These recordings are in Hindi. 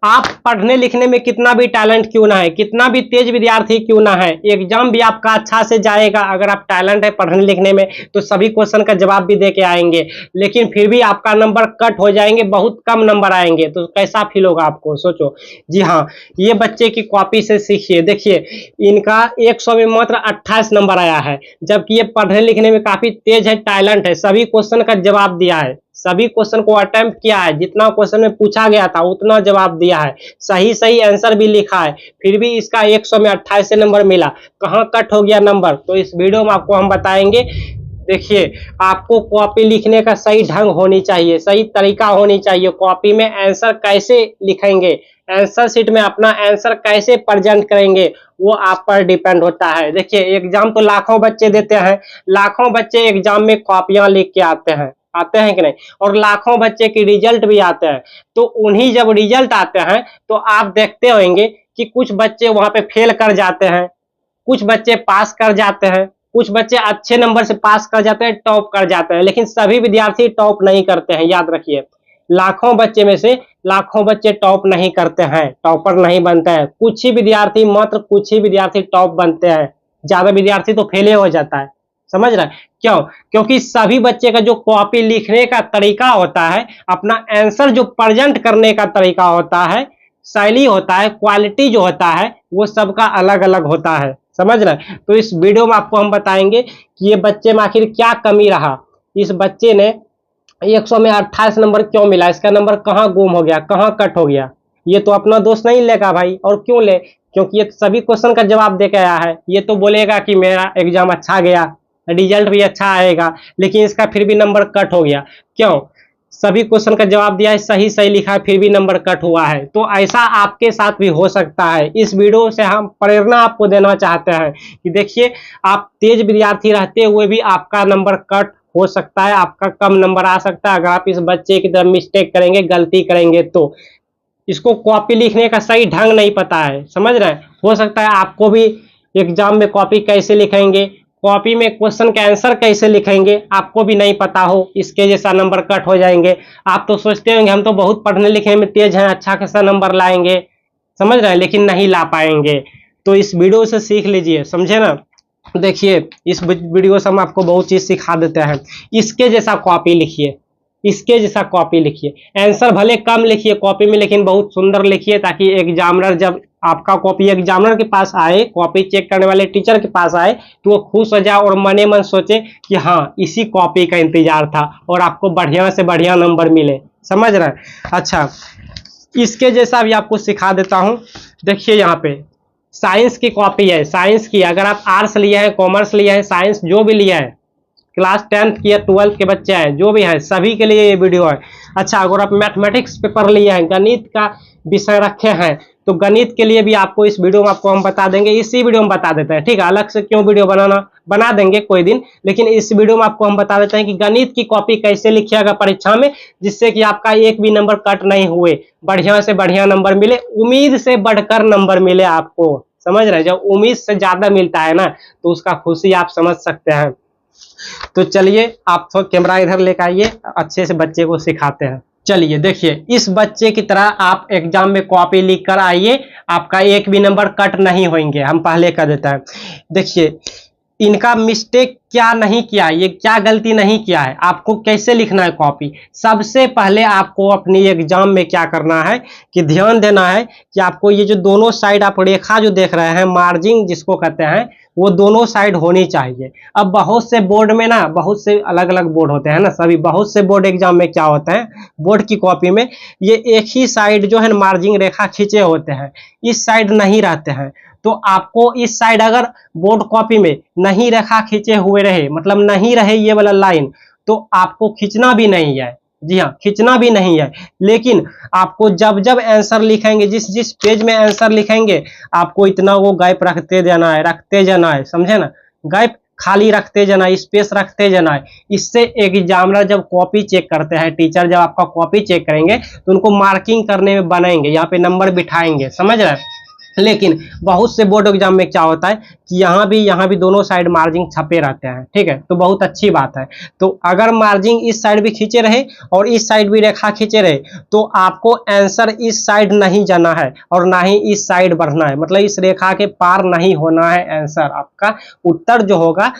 आप पढ़ने लिखने में कितना भी टैलेंट क्यों ना है, कितना भी तेज विद्यार्थी क्यों ना है, एग्जाम भी आपका अच्छा से जाएगा। अगर आप टैलेंट है पढ़ने लिखने में तो सभी क्वेश्चन का जवाब भी दे के आएंगे, लेकिन फिर भी आपका नंबर कट हो जाएंगे, बहुत कम नंबर आएंगे, तो कैसा फील होगा आपको, सोचो। जी हाँ, ये बच्चे की कॉपी से सीखिए। देखिए इनका 100 में मात्र 28 नंबर आया है, जबकि ये पढ़ने लिखने में काफी तेज है, टैलेंट है, सभी क्वेश्चन का जवाब दिया है, सभी क्वेश्चन को अटेम्प्ट किया है, जितना क्वेश्चन में पूछा गया था उतना जवाब दिया है, सही सही आंसर भी लिखा है, फिर भी इसका 100 में 28 नंबर मिला। कहाँ कट हो गया नंबर, तो इस वीडियो में आपको हम बताएंगे। देखिए आपको कॉपी लिखने का सही ढंग होनी चाहिए, सही तरीका होनी चाहिए, कॉपी में आंसर कैसे लिखेंगे, आंसर शीट में अपना आंसर कैसे प्रेजेंट करेंगे, वो आप पर डिपेंड होता है। देखिए एग्जाम तो लाखों बच्चे देते हैं, लाखों बच्चे एग्जाम में कॉपियां लिख के आते हैं कि नहीं, और लाखों बच्चे की रिजल्ट भी आते हैं। तो उन्हीं जब रिजल्ट आते हैं तो आप देखते होंगे कि कुछ बच्चे वहां पे फेल कर जाते हैं, कुछ बच्चे पास कर जाते हैं, कुछ बच्चे अच्छे नंबर से पास कर जाते हैं, टॉप कर जाते हैं, लेकिन सभी विद्यार्थी टॉप नहीं करते हैं। याद रखिए, लाखों बच्चे में से लाखों बच्चे टॉप नहीं करते हैं, टॉपर नहीं बनते हैं, कुछ ही विद्यार्थी, मात्र कुछ ही विद्यार्थी टॉप बनते हैं, ज्यादा विद्यार्थी तो फेल हो जाता है। समझ रहे हैं क्यों? क्योंकि सभी बच्चे का जो कॉपी लिखने का तरीका होता है, अपना आंसर जो प्रेजेंट करने का तरीका होता है, शैली होता है, क्वालिटी जो होता है, वो सबका अलग अलग होता है। समझ रहे हैं? तो इस वीडियो में आपको हम बताएंगे कि ये बच्चे में आखिर क्या कमी रहा, इस बच्चे ने 100 में 28 नंबर क्यों मिला, इसका नंबर कहाँ गुम हो गया, कहाँ कट हो गया। ये तो अपना दोस्त नहीं लेगा भाई, और क्यों ले, क्योंकि ये सभी क्वेश्चन का जवाब दे के आया है। ये तो बोलेगा कि मेरा एग्जाम अच्छा गया, रिजल्ट भी अच्छा आएगा, लेकिन इसका फिर भी नंबर कट हो गया। क्यों? सभी क्वेश्चन का जवाब दिया है, सही सही लिखा है, फिर भी नंबर कट हुआ है। तो ऐसा आपके साथ भी हो सकता है। इस वीडियो से हम प्रेरणा आपको देना चाहते हैं कि देखिए आप तेज विद्यार्थी रहते हुए भी आपका नंबर कट हो सकता है, आपका कम नंबर आ सकता है, अगर आप इस बच्चे की तरह मिस्टेक करेंगे, गलती करेंगे तो। इसको कॉपी लिखने का सही ढंग नहीं पता है, समझ रहे हैं? हो सकता है आपको भी एग्जाम में कॉपी कैसे लिखेंगे, कॉपी में क्वेश्चन का आंसर कैसे लिखेंगे, आपको भी नहीं पता हो, इसके जैसा नंबर कट हो जाएंगे। आप तो सोचते होंगे हम तो बहुत पढ़ने लिखने में तेज हैं, अच्छा खासा नंबर लाएंगे, समझ रहे हैं, लेकिन नहीं ला पाएंगे। तो इस वीडियो से सीख लीजिए, समझे ना। देखिए इस वीडियो से हम आपको बहुत चीज सिखा देते हैं। इसके जैसा कॉपी लिखिए, इसके जैसा कॉपी लिखिए, आंसर भले कम लिखिए कॉपी में, लेकिन बहुत सुंदर लिखिए, ताकि एग्जामिनर जब आपका कॉपी एग्जामिनर के पास आए, कॉपी चेक करने वाले टीचर के पास आए, तो वो खुश हो जाए और मने मन सोचे कि हाँ इसी कॉपी का इंतजार था, और आपको बढ़िया से बढ़िया नंबर मिले। समझ रहे हैं? अच्छा, इसके जैसा भी आपको सिखा देता हूं। देखिए यहाँ पे साइंस की कॉपी है, साइंस की, अगर आप आर्ट्स लिया है, कॉमर्स लिया है, साइंस जो भी लिया है, क्लास 10th की या 12th के बच्चे हैं, जो भी हैं, सभी के लिए ये वीडियो है। अच्छा, अगर आप मैथमेटिक्स पेपर लिए हैं, गणित का विषय रखे हैं, तो गणित के लिए भी आपको इस वीडियो में आपको हम बता देंगे, इसी वीडियो में बता देते हैं, ठीक है। अलग से क्यों वीडियो बना देंगे कोई दिन, लेकिन इस वीडियो में आपको हम बता देते हैं कि गणित की कॉपी कैसे लिखिएगा परीक्षा में, जिससे कि आपका एक भी नंबर कट नहीं हुए, बढ़िया से बढ़िया नंबर मिले, उम्मीद से बढ़कर नंबर मिले आपको। समझ रहे हैं? जब उम्मीद से ज्यादा मिलता है ना, तो उसका खुशी आप समझ सकते हैं। तो चलिए आप थोड़ा कैमरा इधर लेकर आइए, अच्छे से बच्चे को सिखाते हैं। चलिए देखिए, इस बच्चे की तरह आप एग्जाम में कॉपी लिख कर आइए, आपका एक भी नंबर कट नहीं होंगे, हम पहले कर देते हैं। देखिए इनका मिस्टेक क्या नहीं किया, ये क्या गलती नहीं किया है, आपको कैसे लिखना है कॉपी। सबसे पहले आपको अपनी एग्जाम में क्या करना है कि ध्यान देना है कि आपको ये जो दोनों साइड आप रेखा जो देख रहे हैं, मार्जिन जिसको कहते हैं, वो दोनों साइड होनी चाहिए। अब बहुत से बोर्ड में ना, बहुत से अलग अलग बोर्ड होते हैं ना, सभी बहुत से बोर्ड एग्जाम में क्या होता है, बोर्ड की कॉपी में ये एक ही साइड जो है मार्जिन रेखा खींचे होते हैं, इस साइड नहीं रहते हैं। तो आपको इस साइड अगर बोर्ड कॉपी में नहीं रेखा खींचे हुए रहे, मतलब नहीं रहे ये वाला लाइन, तो आपको खींचना भी नहीं है। जी हाँ, खींचना भी नहीं है, लेकिन आपको जब जब आंसर लिखेंगे, जिस जिस पेज में आंसर लिखेंगे, आपको इतना वो गैप रखते जाना है, रखते जाना है, समझे ना। गैप खाली रखते जाना है, स्पेस रखते जाना है। इससे एग्जामिनर जब कॉपी चेक करते हैं, टीचर जब आपका कॉपी चेक करेंगे, तो उनको मार्किंग करने में बनाएंगे, यहाँ पे नंबर बिठाएंगे। समझ रहे हैं? लेकिन बहुत से बोर्ड एग्जाम में क्या होता है कि यहाँ भी दोनों साइड मार्जिन छपे रहते हैं, ठीक है, तो बहुत अच्छी बात है। तो अगर मार्जिन इस साइड भी खींचे रहे और इस साइड भी रेखा खींचे रहे तो आपको आंसर इस साइड नहीं जाना है और ना ही इस साइड बढ़ना है, मतलब इस रेखा के पार नहीं होना है। आंसर आपका उत्तर जो होगा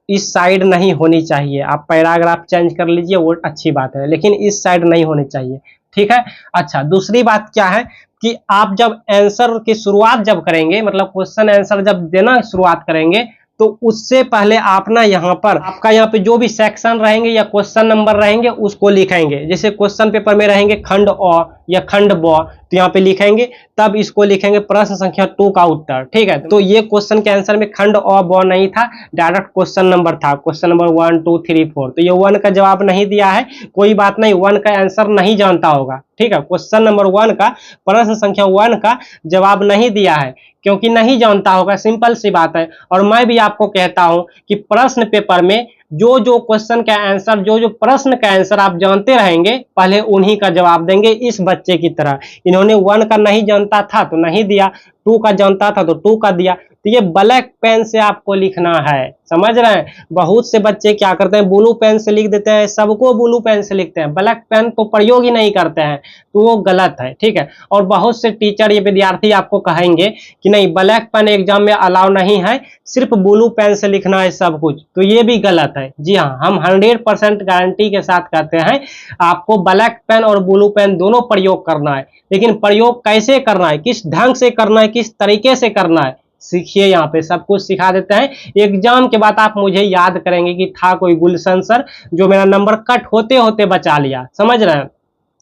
इस साइड नहीं होनी चाहिए। आप पैराग्राफ चेंज कर लीजिए वो अच्छी बात है, लेकिन इस साइड नहीं होनी चाहिए, ठीक है। अच्छा, दूसरी बात क्या है कि आप जब आंसर की शुरुआत जब करेंगे, मतलब क्वेश्चन आंसर जब देना शुरुआत करेंगे तो उससे पहले आप ना यहाँ पर आपका यहाँ पे जो भी सेक्शन रहेंगे या क्वेश्चन नंबर रहेंगे उसको लिखेंगे। जैसे क्वेश्चन पेपर में रहेंगे खंड अ या खंड ब, तो यहाँ पे लिखेंगे, तब इसको लिखेंगे प्रश्न संख्या 2 का उत्तर, ठीक है। तो ये क्वेश्चन के आंसर में खंड अ ब नहीं था, डायरेक्ट क्वेश्चन नंबर था, क्वेश्चन नंबर 1 2 3 4। तो ये 1 का जवाब नहीं दिया है, कोई बात नहीं, 1 का आंसर नहीं जानता होगा, ठीक है। क्वेश्चन नंबर 1 का, प्रश्न संख्या 1 का जवाब नहीं दिया है क्योंकि नहीं जानता होगा, सिंपल सी बात है। और मैं भी आपको कहता हूं कि प्रश्न पेपर में जो क्वेश्चन का आंसर, जो प्रश्न का आंसर आप जानते रहेंगे पहले उन्हीं का जवाब देंगे। इस बच्चे की तरह इन्होंने 1 का नहीं जानता था तो नहीं दिया, 2 का जानता था तो 2 का दिया। तो ये ब्लैक पेन से आपको लिखना है, समझ रहे हैं। बहुत से बच्चे क्या करते हैं, ब्लू पेन से लिख देते हैं, सबको ब्लू पेन से लिखते हैं, ब्लैक पेन तो प्रयोग ही नहीं करते हैं, तो वो गलत है, ठीक है। और बहुत से टीचर या विद्यार्थी आपको कहेंगे कि नहीं ब्लैक पेन एग्जाम में अलाउ नहीं है, सिर्फ ब्लू पेन से लिखना है सब कुछ, तो ये भी गलत है। जी हाँ, हम 100% गारंटी के साथ कहते हैं आपको ब्लैक पेन और ब्लू पेन दोनों प्रयोग करना है, लेकिन प्रयोग कैसे करना है, किस ढंग से करना है, किस तरीके से करना है, सीखिए। यहाँ पे सब कुछ सिखा देते हैं। एग्जाम के बाद आप मुझे याद करेंगे कि था कोई गुलशन सर जो मेरा नंबर कट होते होते बचा लिया, समझ रहे हैं।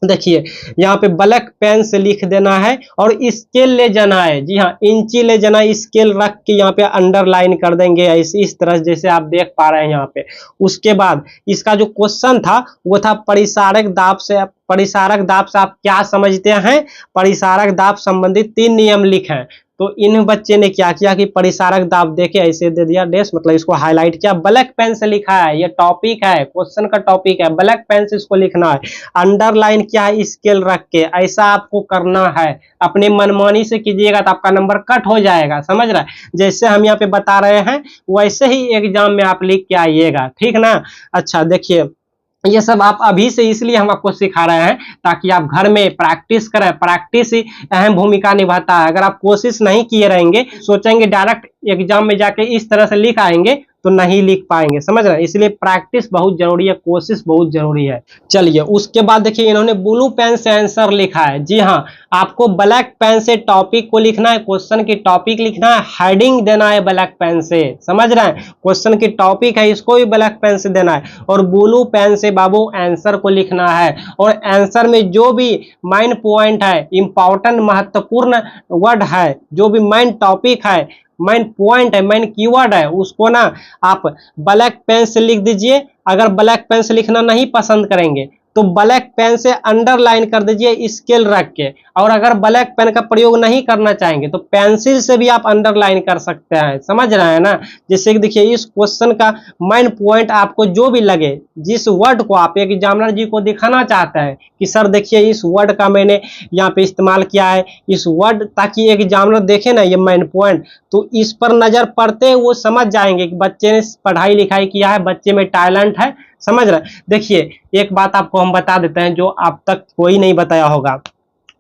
देखिए यहाँ पे ब्लैक पेन से लिख देना है और स्केल ले जाना है। जी हाँ, इंची ले जाना, स्केल रख के यहाँ पे अंडरलाइन कर देंगे इस तरह जैसे आप देख पा रहे हैं यहाँ पे। उसके बाद इसका जो क्वेश्चन था वो था परिसारक दाब से। परिसारक दाब से आप क्या समझते हैं, परिसारक दाब संबंधित 3 नियम लिखें। तो इन बच्चे ने क्या किया कि परिसारक दाब देके ऐसे दे दिया डैश, मतलब इसको हाईलाइट किया, ब्लैक पेन से लिखा है, ये टॉपिक है, क्वेश्चन का टॉपिक है, ब्लैक पेन से इसको लिखना है। अंडरलाइन क्या है, स्केल रख के, ऐसा आपको करना है। अपने मनमानी से कीजिएगा तो आपका नंबर कट हो जाएगा, समझ रहा है। जैसे हम यहाँ पे बता रहे हैं वैसे ही एग्जाम में आप लिख के आइएगा, ठीक ना। अच्छा देखिए, ये सब आप अभी से इसलिए हम आपको सिखा रहे हैं ताकि आप घर में प्रैक्टिस करें। प्रैक्टिस ही अहम भूमिका निभाता है। अगर आप कोशिश नहीं किए रहेंगे, सोचेंगे डायरेक्ट एग्जाम में जाके इस तरह से लिख आएंगे तो नहीं लिख पाएंगे, समझ रहे हैं। इसलिए प्रैक्टिस बहुत जरूरी है, कोशिश बहुत जरूरी है। चलिए उसके बाद देखिए इन्होंने ब्लू पेन से आंसर लिखा है। जी हाँ, आपको ब्लैक पेन से टॉपिक को लिखना है, क्वेश्चन की टॉपिक लिखना है, हेडिंग देना है ब्लैक पेन से, समझ रहे हैं। क्वेश्चन की टॉपिक है इसको भी ब्लैक पेन से देना है और ब्लू पेन से बाबू आंसर को लिखना है। और आंसर में जो भी मेन पॉइंट है, इंपॉर्टेंट महत्वपूर्ण वर्ड है, जो भी मेन टॉपिक है, मेन पॉइंट है, मेन कीवर्ड है, उसको ना आप ब्लैक पेन से लिख दीजिए। अगर ब्लैक पेन से लिखना नहीं पसंद करेंगे तो ब्लैक पेन से अंडरलाइन कर दीजिए स्केल रख के। और अगर ब्लैक पेन का प्रयोग नहीं करना चाहेंगे तो पेंसिल से भी आप अंडरलाइन कर सकते हैं, समझ रहे हैं ना। जैसे कि देखिए इस क्वेश्चन का मेन पॉइंट आपको जो भी लगे, जिस वर्ड को आप एग्जामिनर जी को दिखाना चाहते हैं कि सर देखिए इस वर्ड का मैंने यहाँ पे इस्तेमाल किया है, इस वर्ड, ताकि एग्जामिनर देखे ना ये मेन पॉइंट, तो इस पर नजर पड़ते वो समझ जाएंगे कि बच्चे ने पढ़ाई लिखाई किया है, बच्चे में टैलेंट है, समझ रहे हैं। देखिए एक बात आपको हम बता देते हैं जो अब तक कोई नहीं बताया होगा,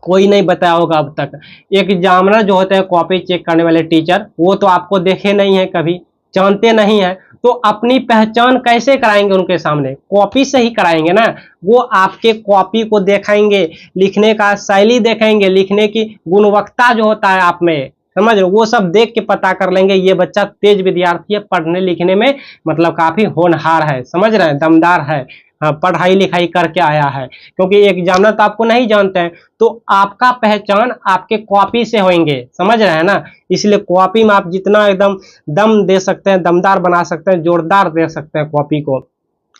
कोई नहीं बताया होगा अब तक। एग्जामिनर जो होते हैं कॉपी चेक करने वाले टीचर, वो तो आपको देखे नहीं है, कभी जानते नहीं है, तो अपनी पहचान कैसे कराएंगे उनके सामने, कॉपी से ही कराएंगे ना। वो आपके कॉपी को देखेंगे, लिखने का शैली देखेंगे, लिखने की गुणवत्ता जो होता है आप में, समझ रहे, वो सब देख के पता कर लेंगे ये बच्चा तेज विद्यार्थी है, पढ़ने लिखने में मतलब काफी होनहार है, समझ रहे हैं, दमदार है, हाँ पढ़ाई लिखाई करके आया है। क्योंकि एग्जामिनर तो आपको नहीं जानते हैं, तो आपका पहचान आपके कॉपी से होंगे, समझ रहे हैं ना। इसलिए कॉपी में आप जितना एकदम दम दे सकते हैं, दमदार बना सकते हैं, जोरदार दे सकते हैं कॉपी को,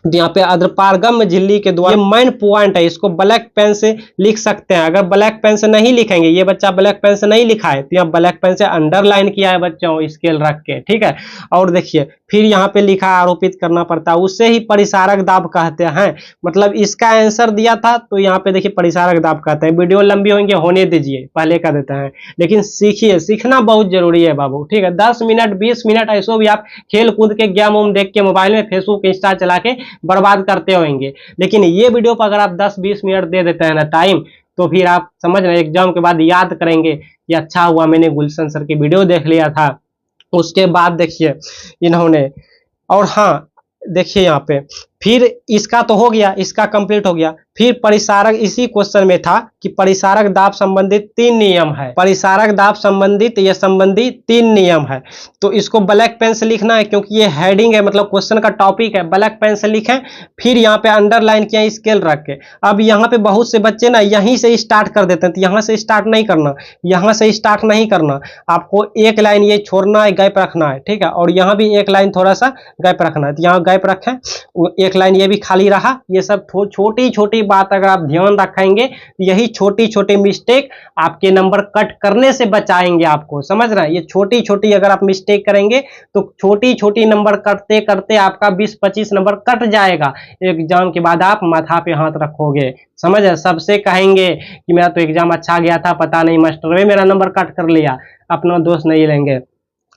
तो यहाँ पे अद्रपारगम झिल्ली के द्वारा, ये मेन पॉइंट है, इसको ब्लैक पेन से लिख सकते हैं। अगर ब्लैक पेन से नहीं लिखेंगे, ये बच्चा ब्लैक पेन से नहीं लिखा है, तो यहाँ ब्लैक पेन से अंडरलाइन किया है बच्चों, स्केल रख के, ठीक है। और देखिए फिर यहाँ पे लिखा आरोपित करना पड़ता है, उससे ही परिसारक दाब कहते हैं। मतलब इसका आंसर दिया था तो यहाँ पे देखिए परिसारक दाब कहते हैं। वीडियो लंबी होंगे, होने दीजिए, पहले कर देते हैं, लेकिन सीखिए, सीखना बहुत जरूरी है बाबू, ठीक है। 10 मिनट 20 मिनट ऐसो भी आप खेल कूद के गेम वूम देख के मोबाइल में फेसबुक इंस्टा चला के बर्बाद करते होंगे, लेकिन ये वीडियो पर अगर आप 10-20 मिनट दे देते हैं ना टाइम, तो फिर आप समझ रहे एग्जाम के बाद याद करेंगे कि अच्छा हुआ मैंने गुलशन सर की वीडियो देख लिया था। उसके बाद देखिए इन्होंने, और हाँ देखिए यहाँ पे फिर इसका तो हो गया, इसका कंप्लीट हो गया। फिर परिसारक, इसी क्वेश्चन में था कि परिसारक दाब संबंधित 3 नियम है, परिसारक दाब संबंधित ये संबंधी 3 नियम है। तो इसको ब्लैक पेन से लिखना है, क्योंकि ये हेडिंग है, मतलब क्वेश्चन का टॉपिक है, ब्लैक पेन से लिखें। फिर यहाँ पे अंडरलाइन किया स्केल रख के। अब यहाँ पे बहुत से बच्चे ना यहीं से स्टार्ट कर देते हैं, तो यहाँ से स्टार्ट नहीं करना, यहाँ से स्टार्ट नहीं करना, आपको एक लाइन ये छोड़ना है, गैप रखना है, ठीक है। और यहाँ भी एक लाइन थोड़ा सा गैप रखना है, तो यहाँ गैप रखें, एक लाइन ये भी खाली रहा। ये सब छोटी छोटी बात अगर आप ध्यान रखेंगे, यही छोटी छोटी मिस्टेक आपके नंबर कट करने से बचाएंगे आपको, समझ रहे हैं। ये छोटी छोटी अगर आप मिस्टेक करेंगे तो छोटी छोटी नंबर करते करते आपका 20-25 नंबर कट जाएगा। एग्जाम के बाद आप माथा पे हाथ रखोगे, समझ है। सबसे कहेंगे कि मेरा तो एग्जाम अच्छा गया था, पता नहीं मास्टर ने मेरा नंबर कट कर लिया, अपना दोस्त नहीं लेंगे।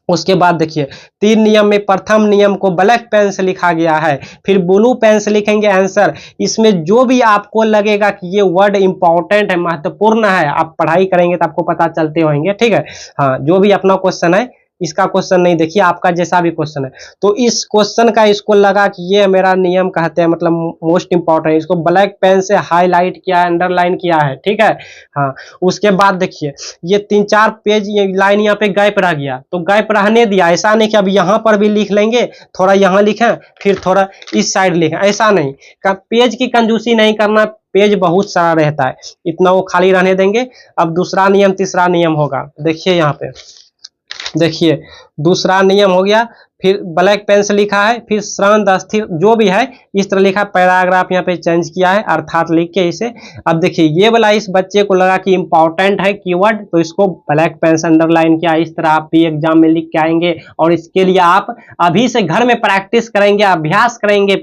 उसके बाद देखिए 3 नियम में प्रथम नियम को ब्लैक पेन से लिखा गया है, फिर ब्लू पेन से लिखेंगे आंसर। इसमें जो भी आपको लगेगा कि ये वर्ड इंपॉर्टेंट है, महत्वपूर्ण है, आप पढ़ाई करेंगे तो आपको पता चलते होंगे, ठीक है। हाँ, जो भी अपना क्वेश्चन है, इसका क्वेश्चन नहीं देखिए, आपका जैसा भी क्वेश्चन है, तो इस क्वेश्चन का इसको लगा कि ये मेरा नियम कहते हैं, मतलब मोस्ट इंपॉर्टेंट, इसको ब्लैक पेन से हाईलाइट किया है, अंडरलाइन किया है, ठीक है। हाँ, उसके बाद देखिए ये 3-4 पेज ये लाइन यहाँ पे गैप रह गया, तो गैप रहने दिया, ऐसा नहीं कि अब यहाँ पर भी लिख लेंगे, थोड़ा यहाँ लिखें फिर थोड़ा इस साइड लिखें, ऐसा नहीं। पेज की कंजूसी नहीं करना, पेज बहुत सारा रहता है, इतना वो खाली रहने देंगे। अब दूसरा नियम, तीसरा नियम होगा, देखिए यहाँ पे देखिए दूसरा नियम हो गया, फिर ब्लैक पेन से लिखा है, फिर श्रांत अस्थिर जो भी है इस तरह लिखा, पैराग्राफ यहाँ पे चेंज किया है, अर्थात लिख के इसे। अब देखिए ये वाला इस बच्चे को लगा कि इंपॉर्टेंट है कीवर्ड, तो इसको ब्लैक पेन से अंडरलाइन किया। इस तरह आप भी एग्जाम में लिख के आएंगे, और इसके लिए आप अभी से घर में प्रैक्टिस करेंगे, अभ्यास करेंगे,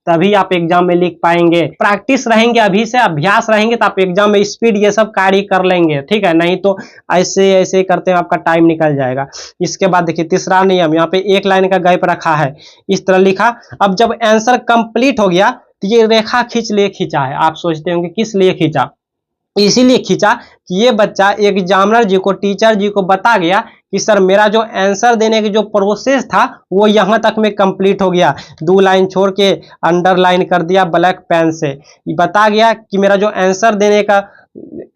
तभी आप एग्जाम में लिख पाएंगे। प्रैक्टिस रहेंगे, अभी से अभ्यास रहेंगे, तो आप एग्जाम में स्पीड ये सब कार्य कर लेंगे, ठीक है। नहीं तो ऐसे ऐसे करते हैं आपका टाइम निकल जाएगा। इसके बाद देखिए तीसरा नियम, यहाँ पे एक लाइन का गैप रखा है, इस तरह लिखा। अब जब आंसर कंप्लीट हो गया तो ये रेखा खींच लिए खींचा है। आप सोचते होंगे किस लिए खींचा, इसीलिए खींचा कि ये बच्चा एग्जामिनर जी को, टीचर जी को बता गया कि सर मेरा जो आंसर देने की जो प्रोसेस था वो यहाँ तक में कंप्लीट हो गया। 2 लाइन छोड़ के अंडरलाइन कर दिया ब्लैक पेन से, ये बता गया कि मेरा जो आंसर देने का,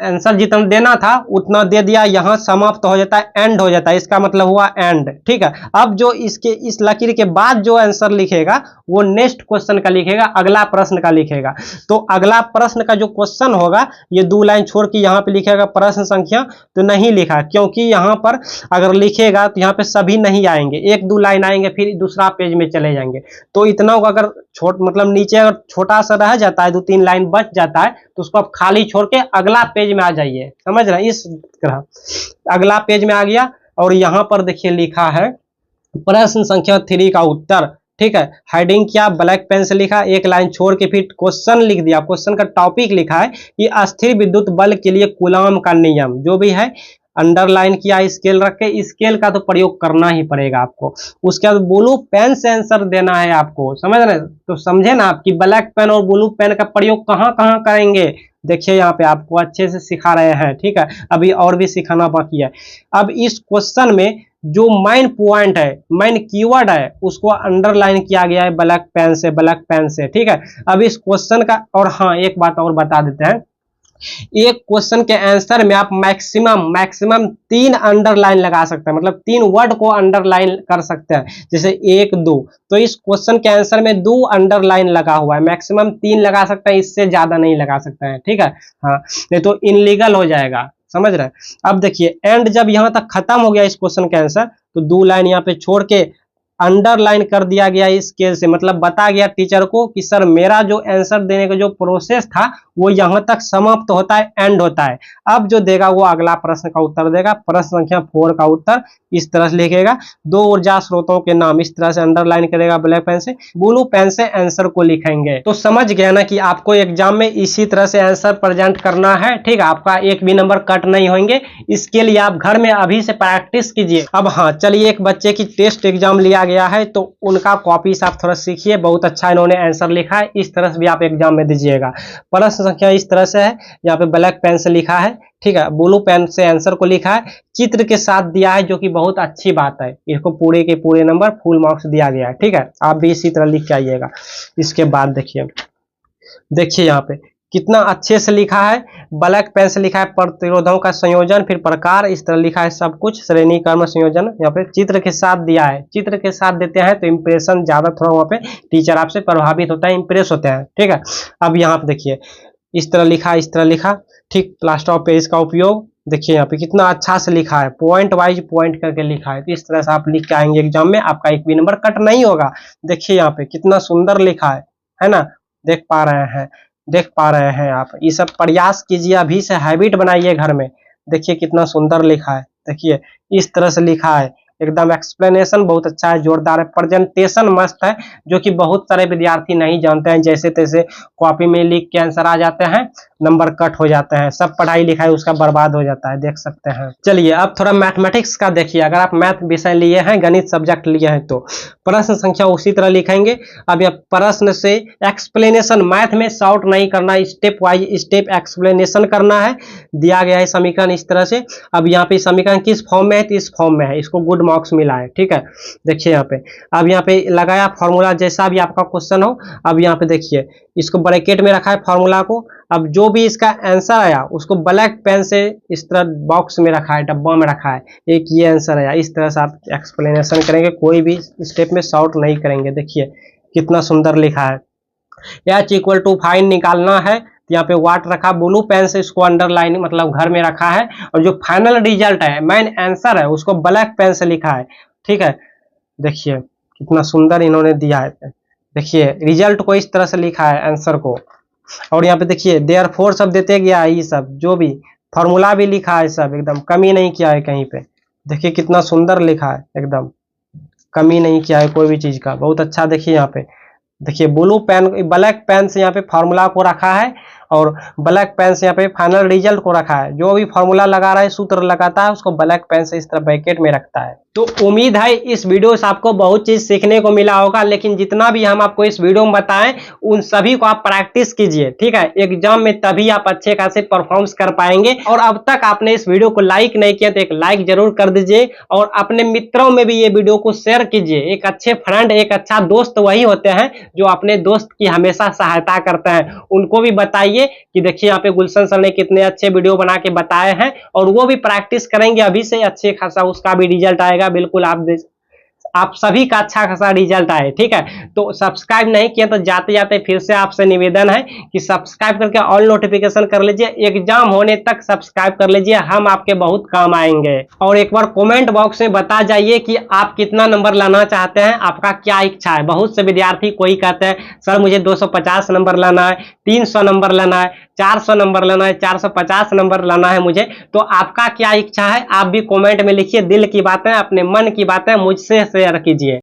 आंसर जितना देना था उतना दे दिया, यहाँ समाप्त हो जाता है, एंड हो जाता है, इसका मतलब हुआ एंड, ठीक है। अब जो इसके इस लकीर के बाद जो आंसर लिखेगा वो नेक्स्ट क्वेश्चन का लिखेगा, अगला प्रश्न का लिखेगा। तो अगला प्रश्न का जो क्वेश्चन होगा, ये 2 लाइन छोड़ के यहाँ पे लिखेगा प्रश्न संख्या, तो नहीं लिखा, क्योंकि यहाँ पर अगर लिखेगा तो यहाँ पे सभी नहीं आएंगे, 1-2 लाइन आएंगे, फिर दूसरा पेज में चले जाएंगे। तो इतना अगर मतलब नीचे अगर छोटा सा रह जाता है, 2-3 लाइन बच जाता है, तो उसको आप खाली छोड़ के अगला पेज में आ जाइए, समझ रहे हैं। इस तरह अगला पेज में आ गया, और यहाँ पर देखिए लिखा है प्रश्न संख्या 3 का उत्तर, ठीक है। हेडिंग किया, ब्लैक पेन से लिखा, एक लाइन छोड़ के फिर क्वेश्चन लिख दिया। क्वेश्चन का टॉपिक लिखा है कि अस्थिर विद्युत बल के लिए कूलॉम का नियम, जो भी है अंडरलाइन किया, स्केल रख के, स्केल का तो प्रयोग करना ही पड़ेगा आपको। उसके बाद ब्लू पेन से आंसर देना है आपको, समझ रहे, तो समझे ना आप कि ब्लैक पेन और ब्लू पेन का प्रयोग कहाँ कहाँ करेंगे। देखिए यहाँ पे आपको अच्छे से सिखा रहे हैं, ठीक है, अभी और भी सिखाना बाकी है। अब इस क्वेश्चन में जो मेन पॉइंट है, मेन कीवर्ड है, उसको अंडरलाइन किया गया है ब्लैक पेन से, ब्लैक पेन से, ठीक है। अब इस क्वेश्चन का, और हाँ एक बात और बता देते हैं, एक क्वेश्चन के आंसर में आप मैक्सिमम 3 अंडरलाइन लगा सकते हैं, मतलब 3 वर्ड को अंडरलाइन कर सकते हैं, जैसे 1 2। तो इस क्वेश्चन के आंसर में 2 अंडरलाइन लगा हुआ है, मैक्सिमम 3 लगा सकते हैं, इससे ज्यादा नहीं लगा सकते हैं, ठीक है। हाँ, नहीं तो इनलीगल हो जाएगा, समझ रहे हैं। अब देखिए एंड जब यहां तक खत्म हो गया इस क्वेश्चन का आंसर, तो 2 लाइन यहाँ पे छोड़ के अंडरलाइन कर दिया गया इस स्केल से, मतलब बता गया टीचर को कि सर मेरा जो आंसर देने का जो प्रोसेस था वो यहाँ तक समाप्त होता है, एंड होता है। अब जो देगा वो अगला प्रश्न का उत्तर देगा। प्रश्न संख्या 4 का उत्तर इस तरह से लिखेगा, 2 ऊर्जा स्रोतों के नाम, इस तरह से अंडरलाइन करेगा ब्लैक पेन से, ब्लू पेन से आंसर को लिखेंगे। तो समझ गया ना कि आपको एग्जाम में इसी तरह से आंसर प्रेजेंट करना है, ठीक है। आपका एक भी नंबर कट नहीं होंगे। इसके लिए आप घर में अभी से प्रैक्टिस कीजिए। अब हाँ चलिए, एक बच्चे की टेस्ट एग्जाम लिया गया है तो उनका कॉपी से आप थोड़ा सीखिए, बहुत अच्छा इन्होंने आंसर लिखा है। इस तरह से भी आप एग्जाम में दीजिएगा। प्रश्न संख्या इस तरह से है, यहाँ पे ब्लैक पेन से लिखा है, ठीक है, ब्लू पेन से आंसर को लिखा है, चित्र के साथ दिया है, जो कि बहुत अच्छी बात है। इसको पूरे के पूरे नंबर फुल मार्क्स दिया गया है, ठीक है। आप भी इसी तरह लिख के आइएगा। इसके बाद देखिए यहाँ पे कितना अच्छे से लिखा है, ब्लैक पेन से लिखा है प्रतिरोधों का संयोजन, फिर प्रकार, इस तरह लिखा है सब कुछ, श्रेणी क्रम संयोजन। यहाँ पे चित्र के साथ दिया है, चित्र के साथ देते हैं तो इंप्रेशन ज्यादा थोड़ा वहाँ पे टीचर आपसे प्रभावित होता है, इंप्रेस होते हैं, ठीक है। अब यहाँ पे देखिए इस तरह लिखा, इस तरह लिखा, ठीक। लास्ट ऑफ पेज का उपयोग देखिए यहाँ पे कितना अच्छा से लिखा है, पॉइंट वाइज पॉइंट करके लिखा है। तो इस तरह से आप लिख के आएंगे एग्जाम में, आपका एक भी नंबर कट नहीं होगा। देखिए यहाँ पे कितना सुंदर लिखा है ना, देख पा रहे हैं आप। ये सब प्रयास कीजिए, अभी से हैबिट बनाइए घर में। देखिए कितना सुंदर लिखा है, देखिए इस तरह से लिखा है, एकदम एक्सप्लेनेशन बहुत अच्छा है, जोरदार है, प्रेजेंटेशन मस्त है, जो कि बहुत सारे विद्यार्थी नहीं जानते हैं। जैसे तैसे कॉपी में लिख के आंसर आ जाते हैं, नंबर कट हो जाते हैं, सब पढ़ाई लिखाई उसका बर्बाद हो जाता है, देख सकते हैं। चलिए अब थोड़ा मैथमेटिक्स का देखिए। अगर आप मैथ विषय लिए हैं, गणित सब्जेक्ट लिए हैं, तो प्रश्न संख्या उसी तरह लिखेंगे। अब यह प्रश्न से एक्सप्लेनेशन, मैथ में शॉर्ट नहीं करना, स्टेप वाइज स्टेप एक्सप्लेनेशन करना है। दिया गया है समीकरण इस तरह से। अब यहाँ पे समीकरण किस फॉर्म में है, तो इस फॉर्म में है, इसको गुड मार्क्स मिला है, ठीक है। देखिए यहाँ पे, अब यहाँ पे लगाया फॉर्मूला, जैसा भी आपका क्वेश्चन हो। अब यहाँ पे देखिए इसको ब्रैकेट में रखा है फॉर्मूला को। अब जो भी इसका आंसर आया उसको ब्लैक पेन से इस तरह बॉक्स में रखा है, डब्बा में रखा है, एक ये आंसर आया। इस तरह से आप एक्सप्लेनेशन करेंगे, कोई भी स्टेप में शॉर्ट नहीं करेंगे। देखिए कितना सुंदर लिखा है। एच इक्वल टू फाइन निकालना है, यहाँ पे वाट रखा, ब्लू पेन से इसको अंडरलाइन मतलब घर में रखा है। और जो फाइनल रिजल्ट है, मेन आंसर है, उसको ब्लैक पेन से लिखा है, ठीक है। देखिए कितना सुंदर इन्होंने दिया है। देखिए रिजल्ट को इस तरह से लिखा है, आंसर को। और यहाँ पे देखिए देयरफॉर सब देते गया है, ये सब जो भी फॉर्मूला भी लिखा है, सब एकदम कमी नहीं किया है कहीं पे। देखिए कितना सुंदर लिखा है, एकदम कमी नहीं किया है कोई भी चीज का, बहुत अच्छा। देखिए यहाँ पे देखिए ब्लू पेन, ब्लैक पेन से यहाँ पे फॉर्मूला को रखा है, और ब्लैक पेन से यहाँ पे फाइनल रिजल्ट को रखा है। जो भी फॉर्मूला लगा रहा है, सूत्र लगाता है, उसको ब्लैक पेन से इस तरह ब्रैकेट में रखता है। तो उम्मीद है इस वीडियो से आपको बहुत चीज सीखने को मिला होगा। लेकिन जितना भी हम आपको इस वीडियो में बताएं, उन सभी को आप प्रैक्टिस कीजिए, ठीक है। एग्जाम में तभी आप अच्छे खासे परफॉर्मेंस कर पाएंगे। और अब तक आपने इस वीडियो को लाइक नहीं किया तो एक लाइक जरूर कर दीजिए, और अपने मित्रों में भी ये वीडियो को शेयर कीजिए। एक अच्छे फ्रेंड, एक अच्छा दोस्त वही होते हैं जो अपने दोस्त की हमेशा सहायता करते हैं। उनको भी बताइए कि देखिए यहाँ पे गुलशन सर ने कितने अच्छे वीडियो बना के बताए हैं, और वो भी प्रैक्टिस करेंगे, अभी से अच्छे खासा उसका भी रिजल्ट आएगा। बिल्कुल आप सभी का अच्छा खासा रिजल्ट आए, ठीक है। तो सब्सक्राइब नहीं किया तो जाते जाते फिर से आपसे निवेदन है कि सब्सक्राइब करके ऑल नोटिफिकेशन कर लीजिए। एग्जाम होने तक सब्सक्राइब कर लीजिए, हम आपके बहुत काम आएंगे। और एक बार कमेंट बॉक्स में बता जाइए कि आप कितना नंबर लाना चाहते हैं, आपका क्या इच्छा है। बहुत से विद्यार्थी कोई कहते हैं सर मुझे 250 नंबर लाना है, 300 नंबर लाना है, 400 नंबर लाना है, 450 नंबर लाना है मुझे। तो आपका क्या इच्छा है, आप भी कमेंट में लिखिए। दिल की बातें, अपने मन की बातें मुझसे शेयर कीजिए।